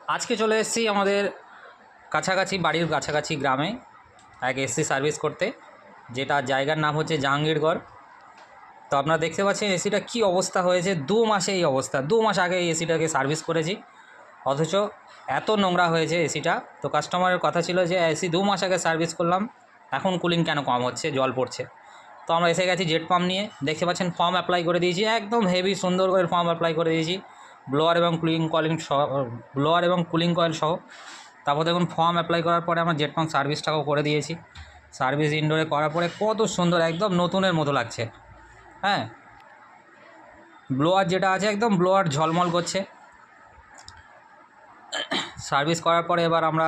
আজকে চলে এসেছি আমাদের কাছাকাছি বাড়ির কাছাকাছি গ্রামে এক এসি সার্ভিস করতে, যেটা জায়গার নাম হচ্ছে জাহাঙ্গীরগড়। তো আপনারা দেখতে পাচ্ছেন এসিটা কী অবস্থা হয়েছে, 2 মাসে এই অবস্থা। 2 মাস আগে এই এসিটাকে সার্ভিস করেছি, অথচ এত নোংরা হয়েছে এসিটা। তো কাস্টমারের কথা ছিল যে এসি 2 মাস আগে সার্ভিস করলাম, এখন কুলিং কেন কম হচ্ছে, জল পড়ছে। তো আমরা এসে গেছি জেট পাম্প নিয়ে, দেখতে পাচ্ছেন ফর্ম অ্যাপ্লাই করে দিয়েছি, একদম হেভি সুন্দর করে ফর্ম অ্যাপ্লাই করে দিয়েছি, ব্লোয়ার এবং কুলিং কয়েল সহ। তারপর দেখুন ফর্ম অ্যাপ্লাই করার পরে আমরা জেট পাম্প সার্ভিসটাও করে দিয়েছি। সার্ভিস ইনডোরে করার পরে কত সুন্দর, একদম নতুনের মতো লাগছে। হ্যাঁ, ব্লোয়ার যেটা আছে একদম ব্লোয়ার ঝলমল করছে। সার্ভিস করার পরে এবার আমরা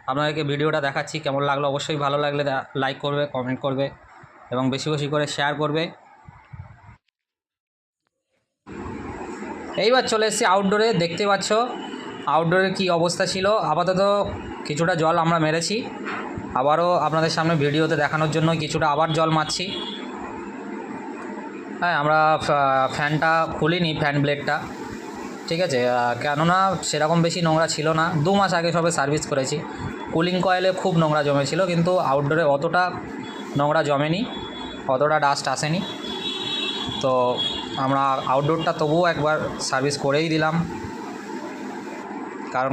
আপনাদেরকে ভিডিওটা দেখাচ্ছি, কেমন লাগলো। অবশ্যই ভালো লাগলে লাইক করবে, কমেন্ট করবে এবং বেশি বেশি করে শেয়ার করবে। এইবার চলে এসেছি আউটডোরে, দেখতে পাচ্ছ আউটডোরের কী অবস্থা ছিল। আপাতত কিছুটা জল আমরা মেরেছি, আবারও আপনাদের সামনে ভিডিওতে দেখানোর জন্য কিছুটা আবার জল মারছি। হ্যাঁ, আমরা ফ্যানটা খুলিনি, ফ্যান ব্লেডটা, ঠিক আছে, কেননা সেরকম বেশি নোংরা ছিল না। 2 মাস আগে সবে সার্ভিস করেছি। কুলিং কয়েলে খুব নোংরা জমেছিল, কিন্তু আউটডোরে অতটা নোংরা জমেনি, অতটা ডাস্ট আসেনি। তো আমরা আউটডোরটা তবুও একবার সার্ভিস করেই দিলাম, কারণ